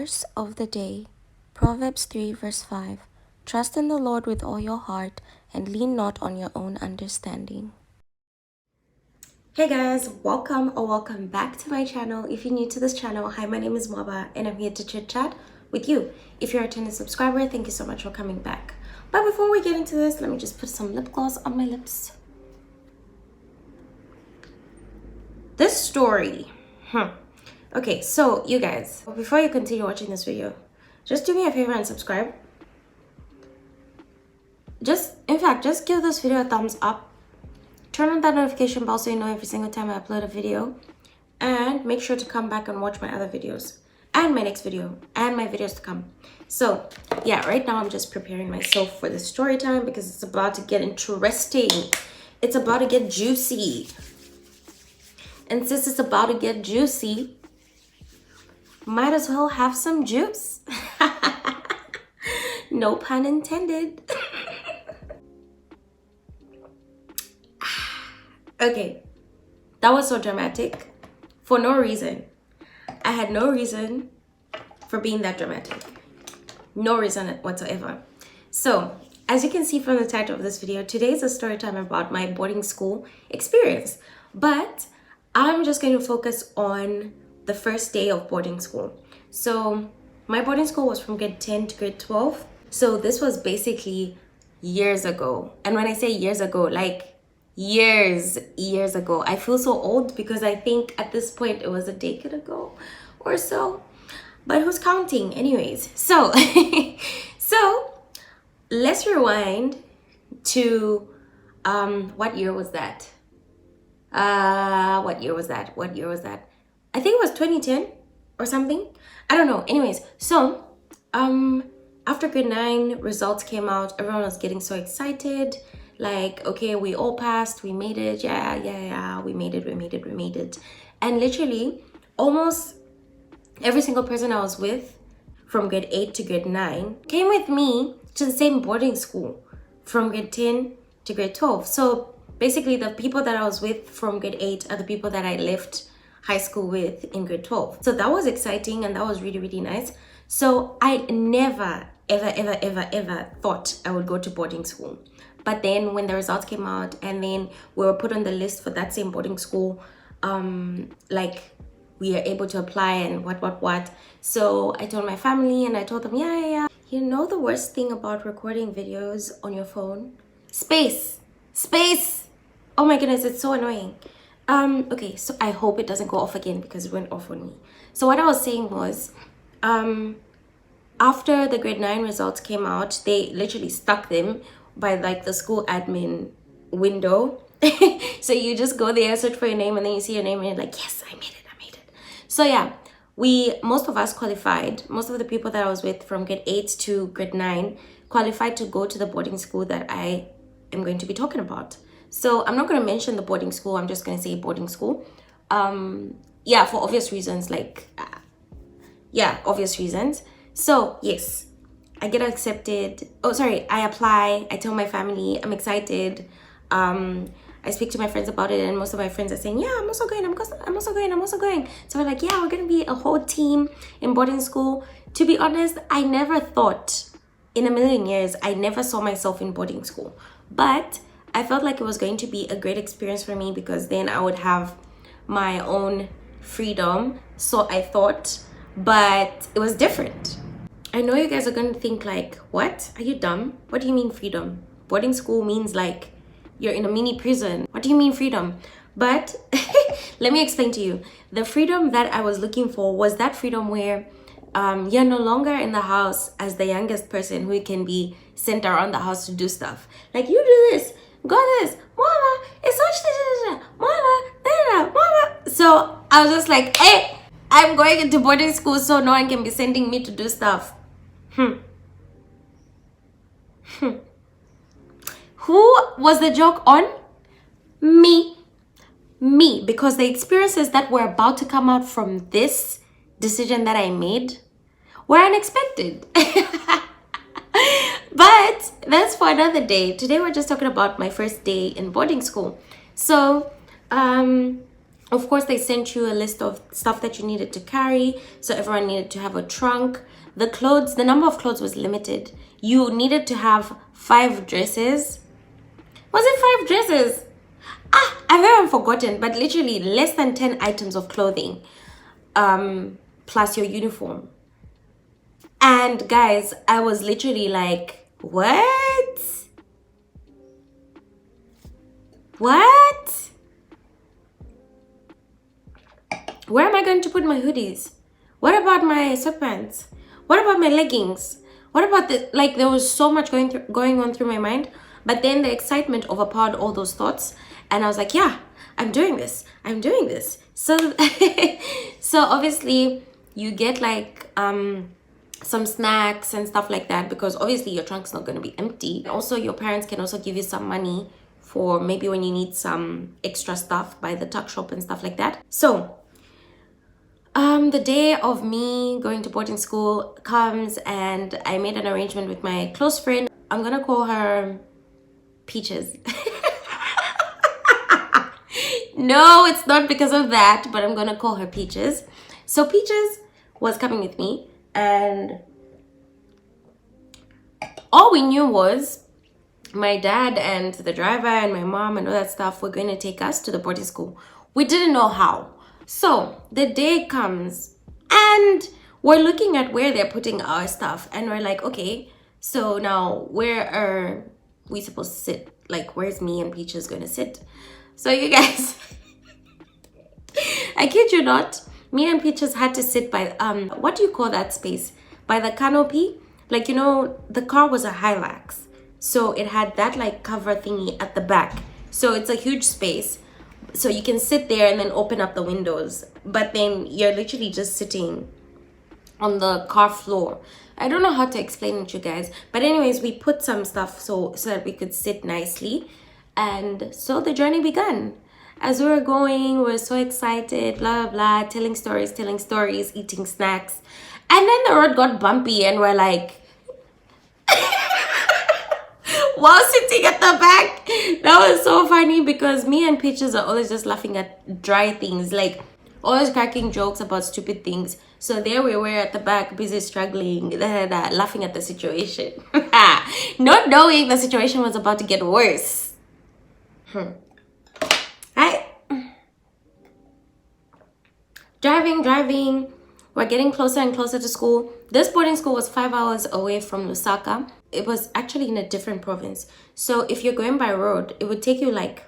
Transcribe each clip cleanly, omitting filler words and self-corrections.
Verse of the day, Proverbs 3 verse 5. Trust in the Lord with all your heart and lean not on your own understanding. Hey guys, welcome back to my channel. If you're new to this channel, hi, my name is Mwaba and I'm here to chit chat with you. If you're a returning subscriber, thank you so much for coming back. But before we get into this, let me just put some lip gloss on my lips. This story, okay, so you guys, before you continue watching this video, just do me a favor and subscribe. Just give this video a thumbs up. Turn on that notification bell so you know every single time I upload a video. And make sure to come back and watch my other videos. And my next video. And my videos to come. So, yeah, right now I'm just preparing myself for the story time because it's about to get interesting. It's about to get juicy. And since it's about to get juicy, might as well have some juice. No pun intended. Okay, that was so dramatic for no reason. I had no reason for being that dramatic. No reason whatsoever. So, as you can see from the title of this video, today is a story time about my boarding school experience. But I'm just going to focus on the first day of boarding school. So, my boarding school was from grade 10 to grade 12. So, this was basically years ago. And when I say years ago, like years ago. I feel so old because I think at this point it was a decade ago or so. But who's counting? Anyways, so so let's rewind to what year was that? What year was that? I think it was 2010 or something. I don't know. Anyways, so after grade 9 results came out, everyone was getting so excited. Like, okay, we all passed, we made it, yeah, we made it. And literally, almost every single person I was with from grade 8 to grade 9 came with me to the same boarding school from grade 10 to grade 12. So basically, the people that I was with from grade 8 are the people that I left high school with in grade 12. So that was exciting and that was really, really nice. So I never, ever thought I would go to boarding school. But then when the results came out and then we were put on the list for that same boarding school, like we are able to apply and what. So I told my family and I told them, yeah. You know the worst thing about recording videos on your phone? Space. Oh my goodness, it's so annoying. Okay, so I hope it doesn't go off again because it went off on me. So what I was saying was, after the grade 9 results came out, they literally stuck them by like the school admin window. So you just go there, search for your name, and then you see your name and you're like, yes, I made it. So yeah, most of us qualified. Most of the people that I was with from grade 8 to grade 9 qualified to go to the boarding school that I am going to be talking about. So I'm not going to mention the boarding school. I'm just going to say boarding school. Yeah, for obvious reasons, obvious reasons. So yes, I get accepted. I apply. I tell my family. I'm excited. I speak to my friends about it, and most of my friends are saying, yeah, I'm also going. So we're like, yeah, we're gonna be a whole team in boarding school. To be honest, I never thought in a million years, I never saw myself in boarding school. But I felt like it was going to be a great experience for me because then I would have my own freedom. So I thought, but it was different. I know you guys are going to think like, what? Are you dumb? What do you mean freedom? Boarding school means like you're in a mini prison. What do you mean freedom? But let me explain to you. The freedom that I was looking for was that freedom where you're no longer in the house as the youngest person who can be sent around the house to do stuff. Like, you do this, go this, mama, it's such mama. So I was just like, hey, I'm going into boarding school so no one can be sending me to do stuff. Who was the joke on? Me, because the experiences that were about to come out from this decision that I made were unexpected. But that's for another day. Today we're just talking about my first day in boarding school. So Of course, they sent you a list of stuff that you needed to carry. So everyone needed to have a trunk. The clothes, the number of clothes was limited. You needed to have 5 dresses. Was it 5 dresses? I've even forgotten, but literally less than 10 items of clothing, plus your uniform. And guys, I was literally like, what? What? Where am I going to put my hoodies? What about my sweatpants? What about my leggings? What about the, like, there was so much going on through my mind. But then the excitement overpowered all those thoughts. And I was like, yeah, I'm doing this. I'm doing this. So, so obviously you get like some snacks and stuff like that, because obviously your trunk's not going to be empty. Also, your parents can also give you some money for maybe when you need some extra stuff by the tuck shop and stuff like that. So the day of me going to boarding school comes, and I made an arrangement with my close friend. I'm gonna call her Peaches. No, it's not because of that, but I'm gonna call her Peaches. So Peaches was coming with me, and all we knew was my dad and the driver and my mom and all that stuff were going to take us to the boarding school. We didn't know how. So the day comes and we're looking at where they're putting our stuff, and we're like, okay, so now where are we supposed to sit? Like, where's me and Peaches going to sit? So you guys, I kid you not, me and Peaches had to sit by, what do you call that space? By the canopy. Like, you know, the car was a Hilux. So it had that like cover thingy at the back. So it's a huge space. So you can sit there and then open up the windows. But then you're literally just sitting on the car floor. I don't know how to explain it to you guys. But anyways, we put some stuff so that we could sit nicely. And so the journey began. As we were going, we were so excited, blah, blah, blah, telling stories, eating snacks. And then the road got bumpy and we're like, while sitting at the back, that was so funny, because me and Peaches are always just laughing at dry things, like always cracking jokes about stupid things. So there we were at the back, busy struggling, laughing at the situation, not knowing the situation was about to get worse. Right? Driving. We're getting closer and closer to school. This boarding school was 5 hours away from Lusaka. It was actually in a different province. So if you're going by road, it would take you like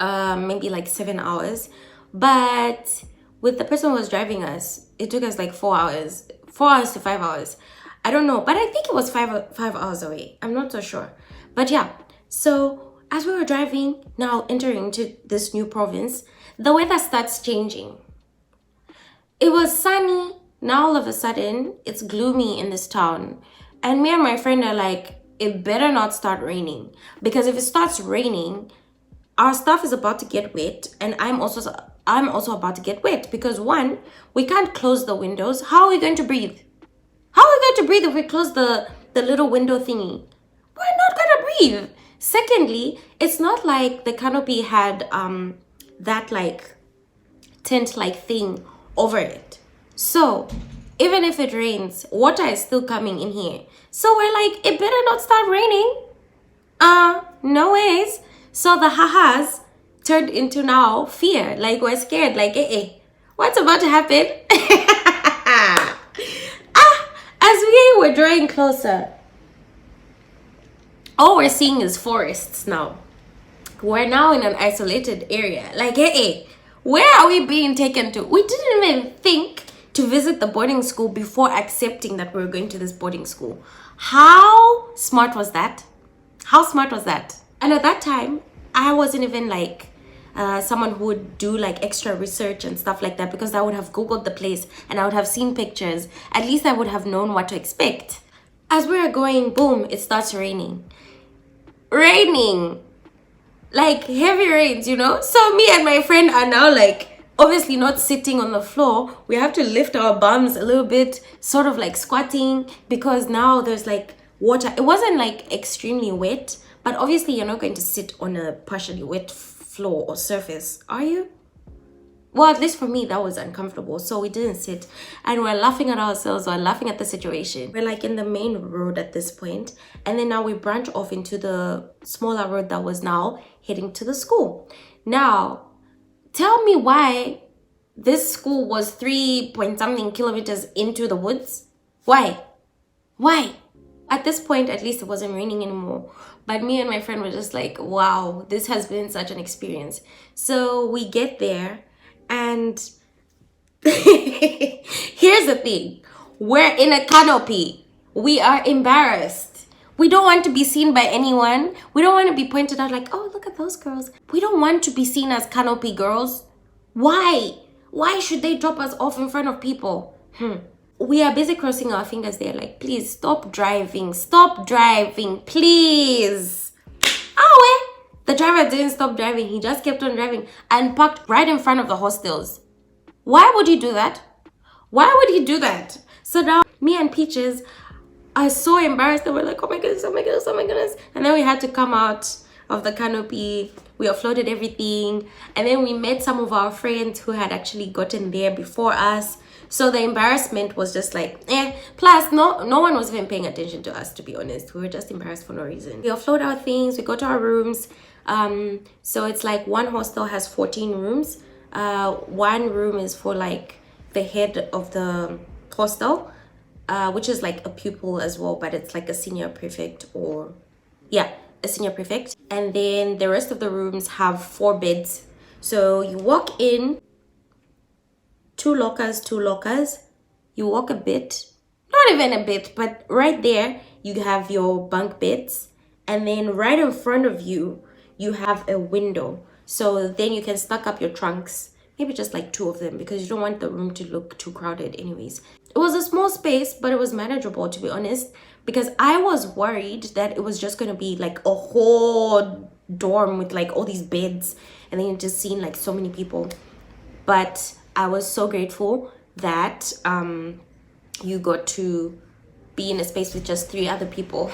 maybe like 7 hours. But with the person who was driving us, it took us like 4 hours. 4 hours to 5 hours. I don't know, but I think it was five hours away. I'm not so sure. But yeah, so as we were driving, now entering into this new province, the weather starts changing. It was sunny. Now all of a sudden, it's gloomy in this town. And me and my friend are like, it better not start raining. Because if it starts raining, our stuff is about to get wet. And I'm also about to get wet. Because one, we can't close the windows. How are we going to breathe? How are we going to breathe if we close the little window thingy? We're not going to breathe. Secondly, it's not like the canopy had that like tent-like thing over it. So even if it rains, water is still coming in here. So we're like, it better not start raining. No ways. So the ha-has turned into now fear. Like, we're scared. Like, what's about to happen? As we were drawing closer, all we're seeing is forests now. We're now in an isolated area. Like, where are we being taken to? We didn't even think to visit the boarding school before accepting that we were going to this boarding school. How smart was that? How smart was that? And at that time, I wasn't even like someone who would do like extra research and stuff like that, because I would have Googled the place and I would have seen pictures. At least I would have known what to expect. As we are going, boom, it starts raining. Raining! Like heavy rains, you know? So me and my friend are now like, obviously not sitting on the floor. We have to lift our bums a little bit, sort of like squatting, because now there's like water. It wasn't like extremely wet, but obviously you're not going to sit on a partially wet floor or surface, are you? Well, at least for me, that was uncomfortable. So we didn't sit, and we're laughing at ourselves, we're laughing at the situation. We're like in the main road at this point, and then now we branch off into the smaller road that was now heading to the school. Now, tell me why this school was 3 point something kilometers into the woods. Why? Why? At this point, at least it wasn't raining anymore. But me and my friend were just like, wow, this has been such an experience. So we get there, and here's the thing. We're in a canopy. We are embarrassed. We don't want to be seen by anyone. We don't want to be pointed out like, oh, look at those girls. We don't want to be seen as canopy girls. Why? Why should they drop us off in front of people? We are busy crossing our fingers there like, please stop driving. Stop driving, please. Oh, the driver didn't stop driving. He just kept on driving and parked right in front of the hostels. Why would he do that? Why would he do that? So now me and Peaches are so embarrassed that we're like, oh my goodness, oh my goodness, oh my goodness. And then we had to come out of the canopy. We offloaded everything. And then we met some of our friends who had actually gotten there before us. So the embarrassment was just like, Plus, no one was even paying attention to us, to be honest. We were just embarrassed for no reason. We offload our things. We go to our rooms. So it's like one hostel has 14 rooms. One room is for like the head of the hostel, which is like a pupil as well, but it's like a senior prefect or a senior prefect. And then the rest of the rooms have 4 beds. So you walk in, 2 lockers. You walk a bit, not even a bit, but right there you have your bunk beds, and then right in front of you you have a window. So then you can stack up your trunks, maybe just like 2 of them, because you don't want the room to look too crowded anyways. It was a small space, but it was manageable, to be honest, because I was worried that it was just going to be like a whole dorm with like all these beds, and then you just seen like so many people. But I was so grateful that you got to be in a space with just 3 other people.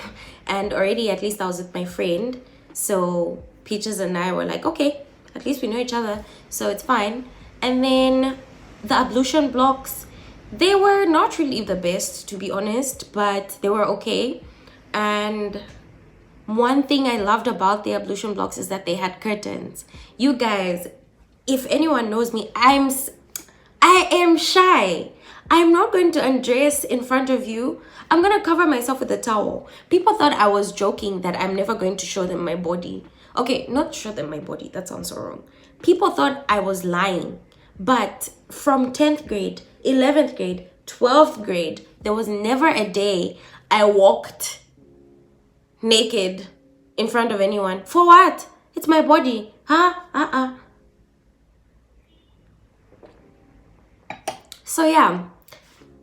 And already at least I was with my friend. So Peaches and I were like, okay, at least we know each other, so it's fine. And then the ablution blocks, they were not really the best, to be honest, but they were okay. And one thing I loved about the ablution blocks is that they had curtains. You guys, if anyone knows me, I am shy. I'm not going to undress in front of you. I'm going to cover myself with a towel. People thought I was joking that I'm never going to show them my body. Okay, not show them my body. That sounds so wrong. People thought I was lying. But from 10th grade, 11th grade, 12th grade, there was never a day I walked naked in front of anyone. For what? It's my body. So yeah,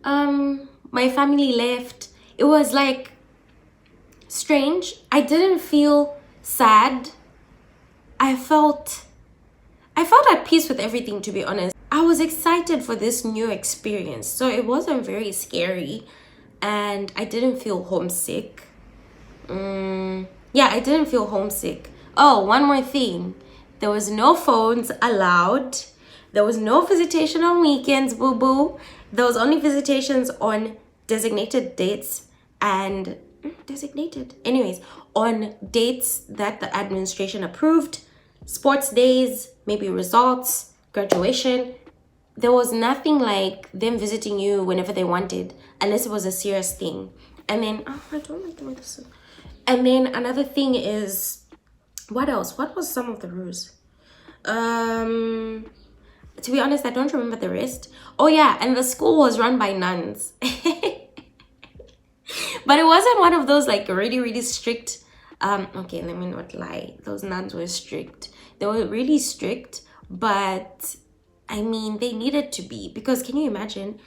my family left. It was like strange. I didn't feel sad. I felt at peace with everything, to be honest. I was excited for this new experience, so it wasn't very scary, and I didn't feel homesick. I didn't feel homesick. Oh, one more thing. There was no phones allowed. There was no visitation on weekends, boo-boo. There was only visitations on designated dates and on dates that the administration approved. Sports days, maybe results, graduation. There was nothing like them visiting you whenever they wanted, unless it was a serious thing. And then, I don't like doing this. And then another thing is, what else? What was some of the rules? To be honest, I don't remember the rest. Oh yeah, and the school was run by nuns. But it wasn't one of those like really, really strict. Okay, let me not lie. Those nuns were strict. They were really strict, but I mean, they needed to be, because can you imagine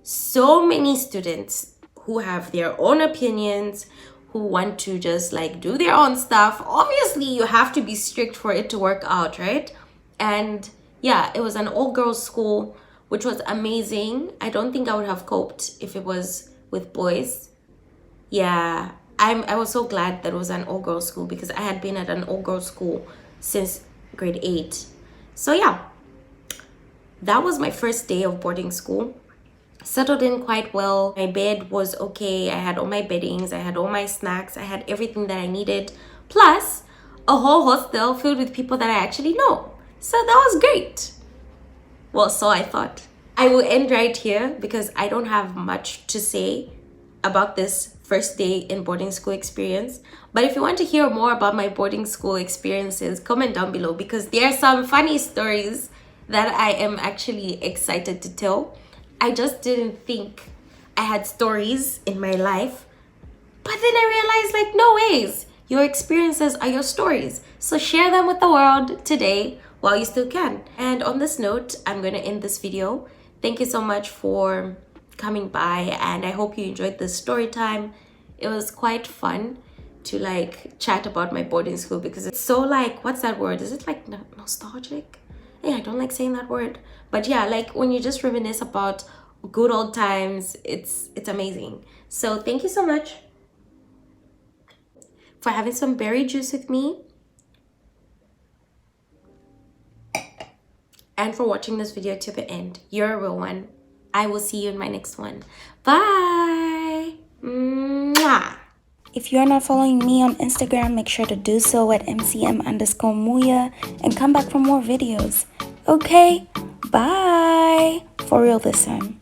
so many students who have their own opinions, who want to just like do their own stuff? Obviously, you have to be strict for it to work out, right? And yeah, it was an all-girls school, which was amazing. I don't think I would have coped if it was with boys. Yeah, I was so glad that it was an all-girls school, because I had been at an all-girls school since grade 8. So yeah, that was my first day of boarding school. Settled in quite well. My bed was okay. I had all my beddings, I had all my snacks, I had everything that I needed, plus a whole hostel filled with people that I actually know. So that was great. Well, so I thought. I will end right here because I don't have much to say about this first day in boarding school experience. But if you want to hear more about my boarding school experiences, comment down below because there are some funny stories that I am actually excited to tell. I just didn't think I had stories in my life. But then I realized, like, no ways. Your experiences are your stories. So share them with the world today while you still can. And on this note, I'm going to end this video. Thank you so much for coming by, and I hope you enjoyed this story time. It was quite fun to like chat about my boarding school because it's so like, what's that word? Is it like nostalgic? Yeah, I don't like saying that word, but yeah, like when you just reminisce about good old times, it's amazing. So thank you so much for having some berry juice with me and for watching this video to the end. You're a real one. I will see you in my next one. Bye. Mwah. If you're not following me on Instagram, make sure to do so at mcm_muya and come back for more videos. Okay, bye. For real this time.